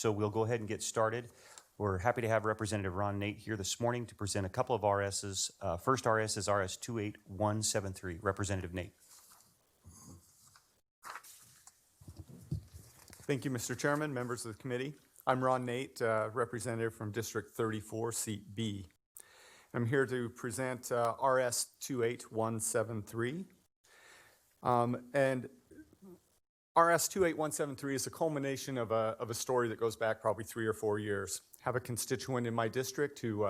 So we'll go ahead and get started. We're happy to have Representative Ron Nate here this morning to present a couple of RSs. First RS is RS 28173. Representative Nate. Thank you, Mr. Chairman, members of the committee. I'm Ron Nate, representative from District 34, Seat B. I'm here to present RS 28173. And RS 28173 is a culmination of a story that goes back probably 3 or 4 years. I have a constituent in my district who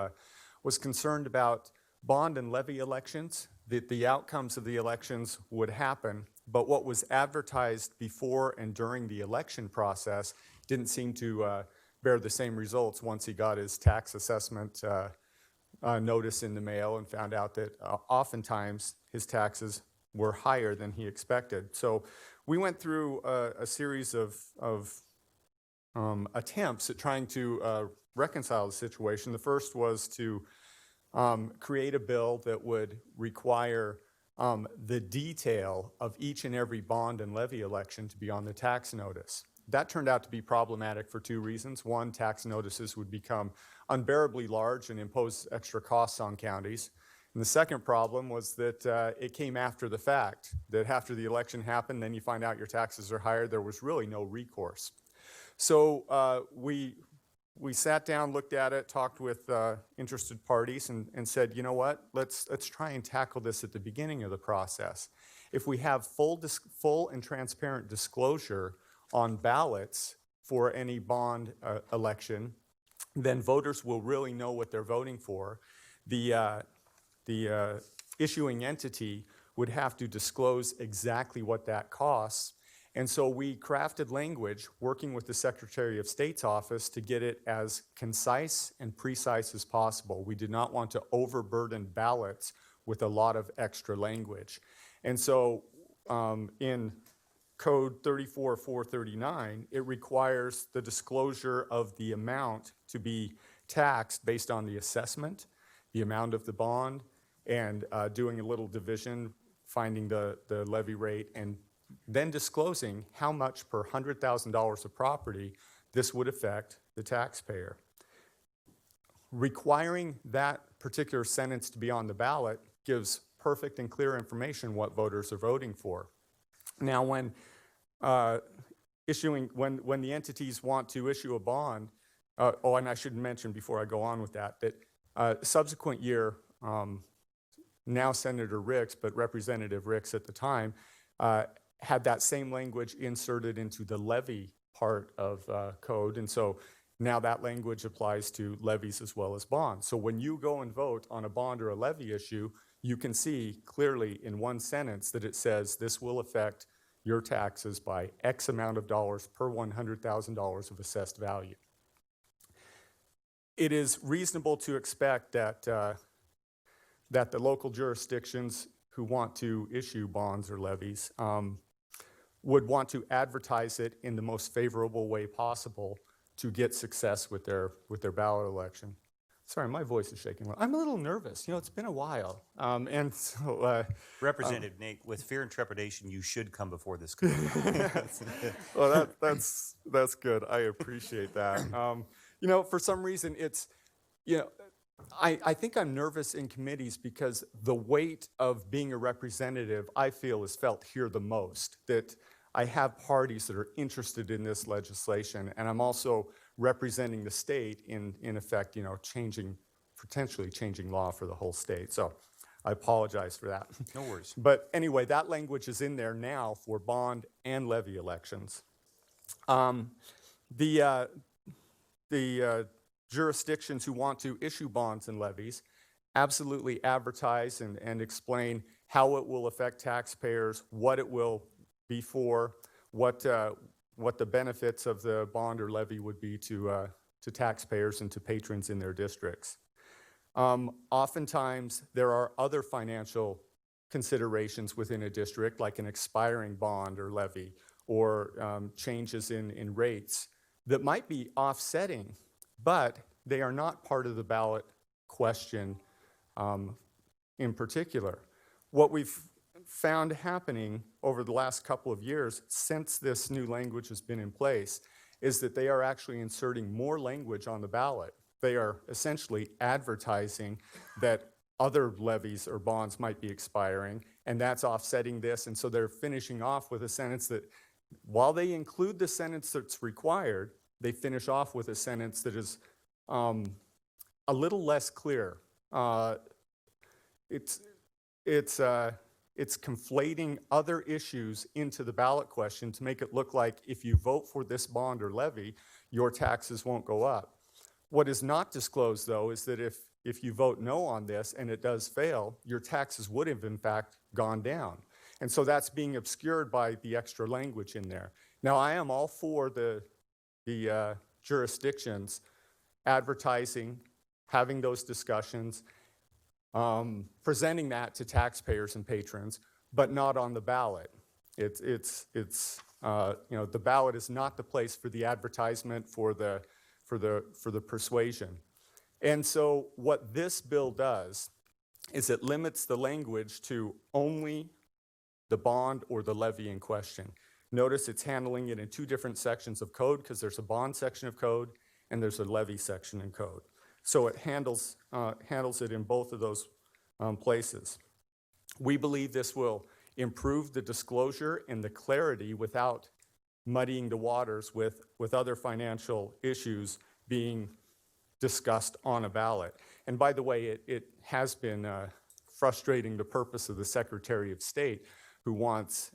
was concerned about bond and levy elections, that the outcomes of the elections would happen, but what was advertised before and during the election process didn't seem to bear the same results once he got his tax assessment notice in the mail and found out that oftentimes his taxes were higher than he expected. So we went through a series of attempts at trying to reconcile the situation. The first was to create a bill that would require the detail of each and every bond and levy election to be on the tax notice. That turned out to be problematic for 2 reasons. One, tax notices would become unbearably large and impose extra costs on counties. And the second problem was that it came after the fact, that after the election happened, then you find out your taxes are higher. There was really no recourse. So we sat down, looked at it, talked with interested parties, and said, you know what, let's try and tackle this at the beginning of the process. If we have full and transparent disclosure on ballots for any bond election, then voters will really know what they're voting for. The issuing entity would have to disclose exactly what that costs. And so we crafted language working with the Secretary of State's office to get it as concise and precise as possible. We did not want to overburden ballots with a lot of extra language. And so in Code 34439, it requires the disclosure of the amount to be taxed based on the assessment, the amount of the bond, and doing a little division, finding the levy rate, and then disclosing how much per $100,000 of property this would affect the taxpayer. Requiring that particular sentence to be on the ballot gives perfect and clear information what voters are voting for. Now, when when the entities want to issue a bond, and I should mention before I go on with that, that subsequent year, now Senator Ricks, but Representative Ricks at the time, had that same language inserted into the levy part of code. And so now that language applies to levies as well as bonds. So when you go and vote on a bond or a levy issue, you can see clearly in one sentence that it says this will affect your taxes by X amount of dollars per $100,000 of assessed value. It is reasonable to expect that that the local jurisdictions who want to issue bonds or levies would want to advertise it in the most favorable way possible to get success with their ballot election. Sorry, my voice is shaking. I'm a little nervous. You know, it's been a while. And so, Representative Nate, with fear and trepidation, you should come before this committee. well, that's good. I appreciate that. You know, for some reason, it's, you know, I think I'm nervous in committees because the weight of being a representative, I feel, is felt here the most. That I have parties that are interested in this legislation, and I'm also representing the state in effect, you know, potentially changing law for the whole state. So I apologize for that. No worries. But anyway, that language is in there now for bond and levy elections. The jurisdictions who want to issue bonds and levies absolutely advertise and explain how it will affect taxpayers, what it will be for, what the benefits of the bond or levy would be to taxpayers and to patrons in their districts. Oftentimes, there are other financial considerations within a district, like an expiring bond or levy, or changes in rates that might be offsetting, but they are not part of the ballot question in particular. What we've found happening over the last couple of years since this new language has been in place is that they are actually inserting more language on the ballot. They are essentially advertising that other levies or bonds might be expiring, and that's offsetting this. And so they're finishing off with a sentence that, while they include the sentence that's required, they finish off with a sentence that is a little less clear. It's conflating other issues into the ballot question to make it look like if you vote for this bond or levy, your taxes won't go up. What is not disclosed, though, is that if you vote no on this and it does fail, your taxes would have, in fact, gone down. And so that's being obscured by the extra language in there. Now, I am all for the jurisdictions advertising, having those discussions, presenting that to taxpayers and patrons, but not on the ballot. The ballot is not the place for the advertisement, for the persuasion. And so what this bill does is it limits the language to only the bond or the levy in question. Notice it's handling it in two different sections of code, because there's a bond section of code and there's a levy section in code. So it handles it in both of those places. We believe this will improve the disclosure and the clarity without muddying the waters with other financial issues being discussed on a ballot. And by the way, it has been frustrating the purpose of the Secretary of State, who wants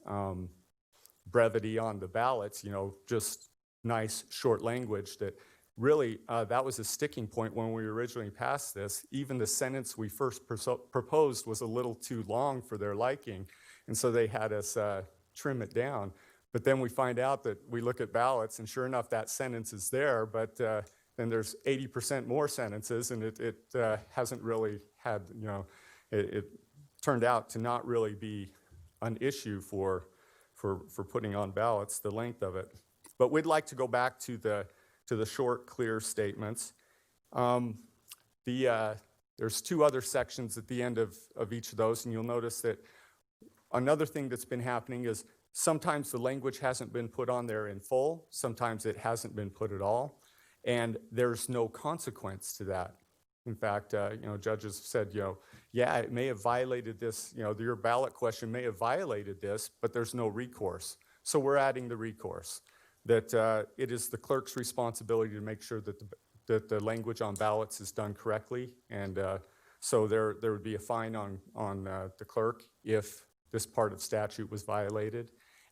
brevity on the ballots, just nice short language that really, that was a sticking point when we originally passed this. Even the sentence we first proposed was a little too long for their liking, and so they had us trim it down. But then we find out that we look at ballots, and sure enough, that sentence is there, but then there's 80% more sentences, and it hasn't really had, it turned out to not really be an issue for putting on ballots, the length of it. But we'd like to go back to the short, clear statements. There's two other sections at the end of each of those, and you'll notice that another thing that's been happening is sometimes the language hasn't been put on there in full, sometimes it hasn't been put at all, and there's no consequence to that. In fact, judges said, yeah, it may have violated this, your ballot question may have violated this, but there's no recourse. So we're adding the recourse, that it is the clerk's responsibility to make sure that the language on ballots is done correctly, and so there would be a fine on the clerk if this part of statute was violated,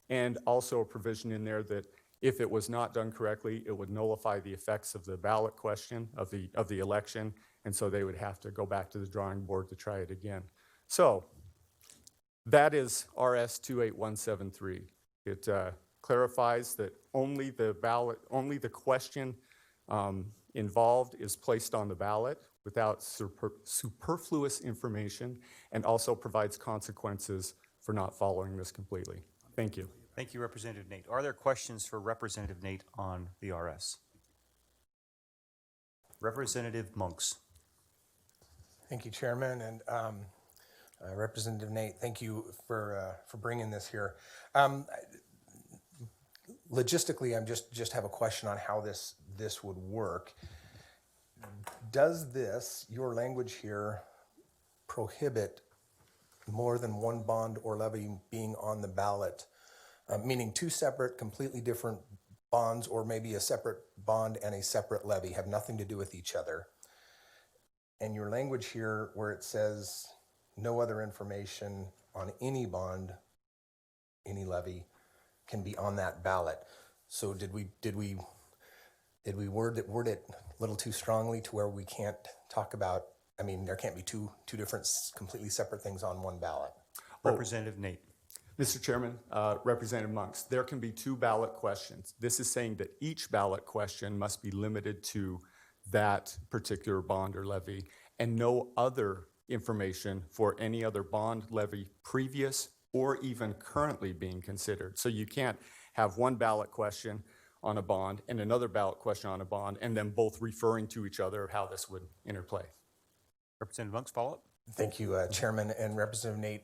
and also a provision in there that if it was not done correctly, it would nullify the effects of the ballot question of the election, and so they would have to go back to the drawing board to try it again. So that is RS 28173. It clarifies that only the question involved is placed on the ballot without superfluous information, and also provides consequences for not following this completely. Thank you. Thank you, Representative Nate. Are there questions for Representative Nate on the RS? Representative Monks. Thank you, Chairman, and Representative Nate, thank you for bringing this here. Logistically, I just have a question on how this would work. Does your language here, prohibit more than one bond or levy being on the ballot, meaning two separate, completely different bonds, or maybe a separate bond and a separate levy have nothing to do with each other? And your language here where it says no other information on any bond, any levy can be on that ballot. So did we word it a little too strongly to where we can't talk about, there can't be two different completely separate things on one ballot? Representative Nate. Mr. Chairman, Representative Monks, there can be two ballot questions. This is saying that each ballot question must be limited to that particular bond or levy, and no other information for any other bond, levy, previous or even currently being considered. So you can't have one ballot question on a bond and another ballot question on a bond, and then both referring to each other, how this would interplay. Representative Monks, follow-up. Thank you, Chairman and Representative Nate.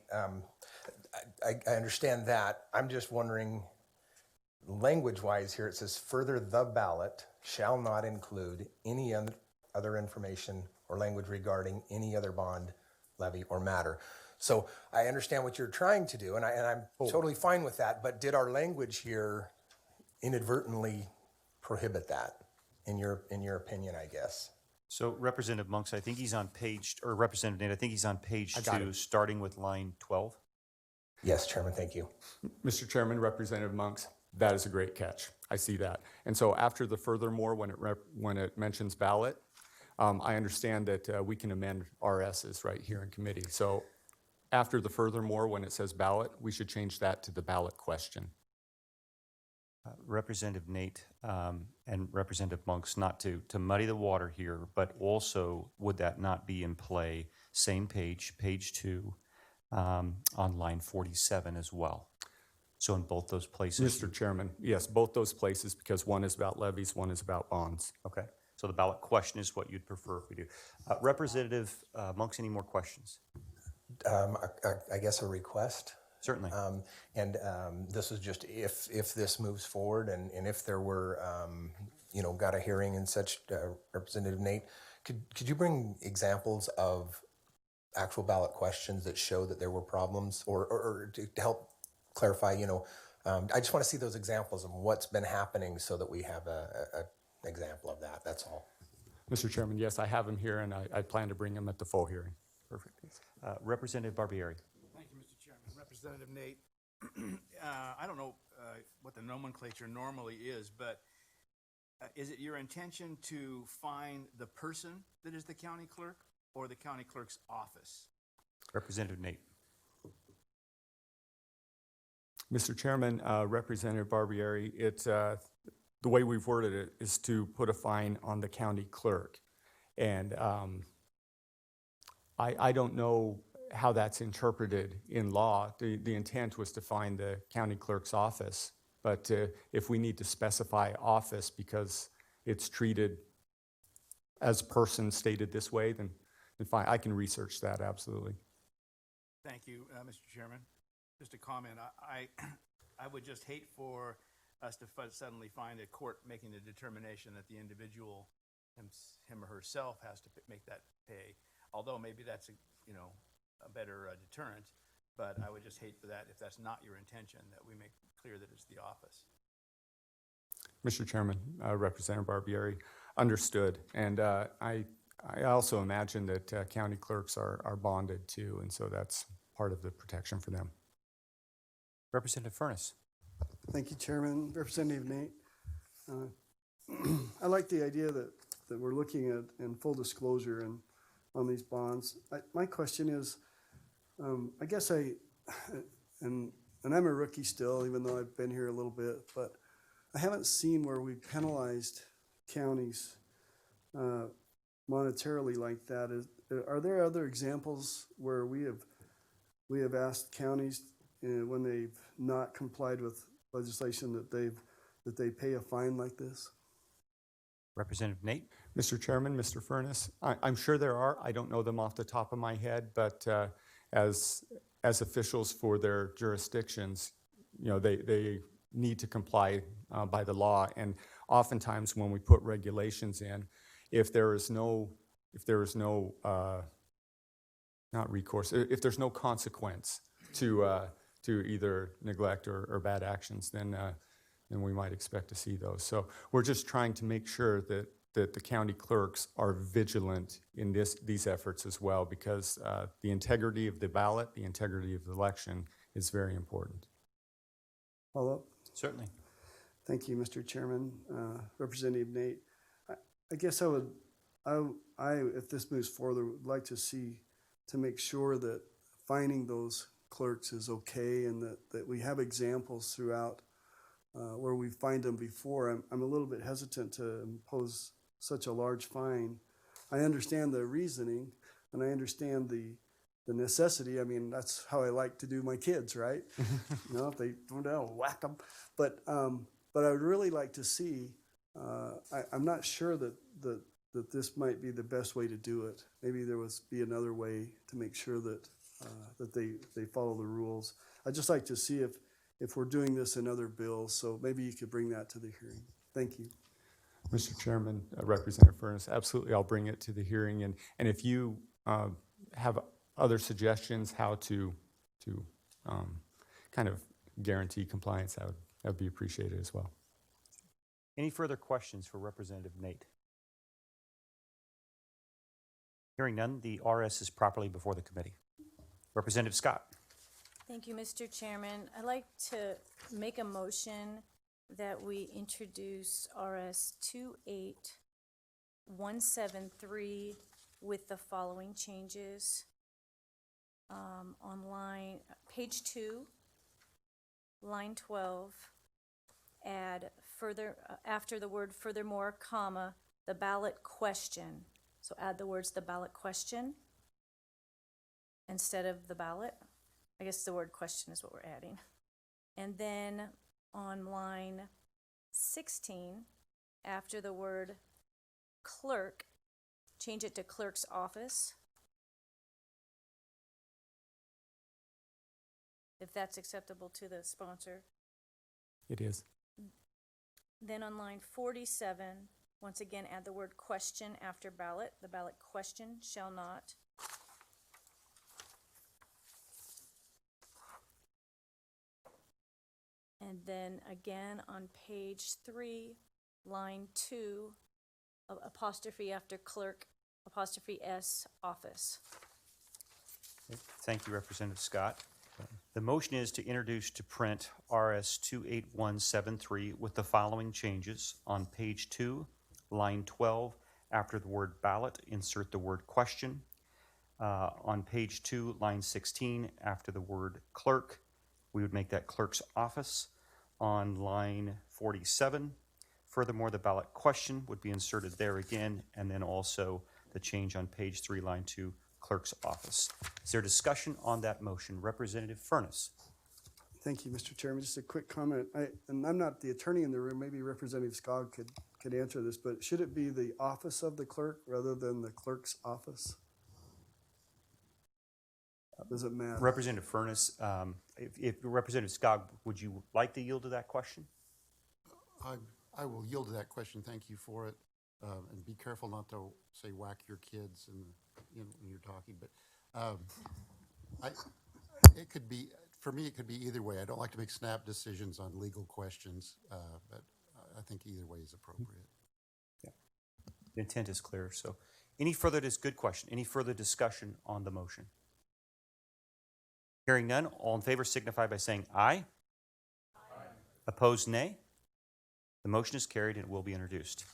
I understand that. I'm just wondering, language-wise here, it says, further, the ballot shall not include any other information or language regarding any other bond, levy, or matter. So I understand what you're trying to do, and I'm totally fine with that, but did our language here inadvertently prohibit that, in your opinion, I guess? So Representative Monks, I think he's on page, or Representative Nate, I think he's on page got 2, it. starting with line 12. Yes, Chairman, thank you. Mr. Chairman, Representative Monks, that is a great catch. I see that. And so after the furthermore, when it mentions ballot, I understand that we can amend RSs right here in committee. So after the furthermore, when it says ballot, we should change that to the ballot question. Representative Nate and Representative Monks, not to muddy the water here, but also would that not be in play, same page, page 2, on line 47 as well? So in both those places? Mr. Chairman, yes, both those places, because one is about levies, one is about bonds. Okay, so the ballot question is what you'd prefer if we do. Representative Monks, any more questions? I guess a request. Certainly. This is just if this moves forward and if there were, got a hearing and such, Representative Nate, could you bring examples of actual ballot questions that show that there were problems or to help clarify, I just want to see those examples of what's been happening so that we have an example of that. That's all. Mr. Chairman, yes, I have him here, and I plan to bring him at the full hearing. Perfect. Representative Barbieri. Thank you, Mr. Chairman. Representative Nate, I don't know what the nomenclature normally is, but is it your intention to find the person that is the county clerk or the county clerk's office? Representative Nate. Mr. Chairman, Representative Barbieri, it's the way we've worded it is to put a fine on the county clerk. And I don't know how that's interpreted in law. The intent was to find the county clerk's office, but if we need to specify office because it's treated as a person stated this way, then fine, I can research that, absolutely. Thank you, Mr. Chairman. Just a comment. I would just hate for us to suddenly find a court making the determination that the individual, him or herself, has to make that pay. Although maybe that's a better deterrent, but I would just hate for that, if that's not your intention, that we make clear that it's the office. Mr. Chairman, Representative Barbieri, understood. And I also imagine that county clerks are bonded too, and so that's part of the protection for them. Representative Furness. Thank you, Chairman. Representative Nate. I like the idea that we're looking at in full disclosure and on these bonds. My question is, I guess and I'm a rookie still, even though I've been here a little bit, but I haven't seen where we penalized counties monetarily like that. Are there other examples where we have asked counties when they've not complied with legislation that they pay a fine like this? Representative Nate. Mr. Chairman, Mr. Furness, I'm sure there are. I don't know them off the top of my head, but as officials for their jurisdictions, they need to comply by the law. And oftentimes when we put regulations in, if there's no consequence to either neglect or bad actions, then we might expect to see those. So we're just trying to make sure that the county clerks are vigilant in these efforts as well, because the integrity of the ballot, the integrity of the election is very important. Follow up? Certainly. Thank you, Mr. Chairman. Representative Nate, I guess if this moves forward, would like to make sure that finding those clerks is okay, and that we have examples throughout where we find them before. I'm a little bit hesitant to impose such a large fine. I understand the reasoning, and I understand the necessity. I mean, that's how I like to do my kids, right? If they don't know, whack them. But I would really like to see. I'm not sure that this might be the best way to do it. Maybe there would be another way to make sure that they follow the rules. I'd just like to see if we're doing this in other bills, so maybe you could bring that to the hearing. Thank you. Mr. Chairman, Representative Furness, absolutely, I'll bring it to the hearing. And if you have other suggestions how to kind of guarantee compliance, that would be appreciated as well. Any further questions for Representative Nate? Hearing none, the RS is properly before the committee. Representative Scott. Thank you, Mr. Chairman. I'd like to make a motion that we introduce RS 28173 with the following changes. On page 2, line 12, add further, after the word furthermore, comma, the ballot question. So add the words the ballot question instead of the ballot. I guess the word question is what we're adding. And then on line 16, after the word clerk, change it to clerk's office. If that's acceptable to the sponsor. It is. Then on line 47, once again, add the word question after ballot. The ballot question shall not. And then again on page 3, line 2, apostrophe after clerk, apostrophe S, office. Thank you, Representative Scott. The motion is to introduce to print RS 28173 with the following changes. On page 2, line 12, after the word ballot, insert the word question. On page 2, line 16, after the word clerk, we would make that clerk's office. On line 47, furthermore, the ballot question would be inserted there again, and then also the change on page 3, line 2, clerk's office. Is there discussion on that motion? Representative Furness. Thank you, Mr. Chairman. Just a quick comment. And I'm not the attorney in the room. Maybe Representative Scott could answer this, but should it be the office of the clerk rather than the clerk's office? Does it matter? Representative Furness, if Representative Scott, would you like to yield to that question? I will yield to that question. Thank you for it. And be careful not to say whack your kids and when you're talking. But it could be, for me, it could be either way. I don't like to make snap decisions on legal questions, but I think either way is appropriate. Yeah, the intent is clear. So, good question. Any further discussion on the motion? Hearing none, all in favor signify by saying aye. Aye. Opposed, nay. The motion is carried and it will be introduced.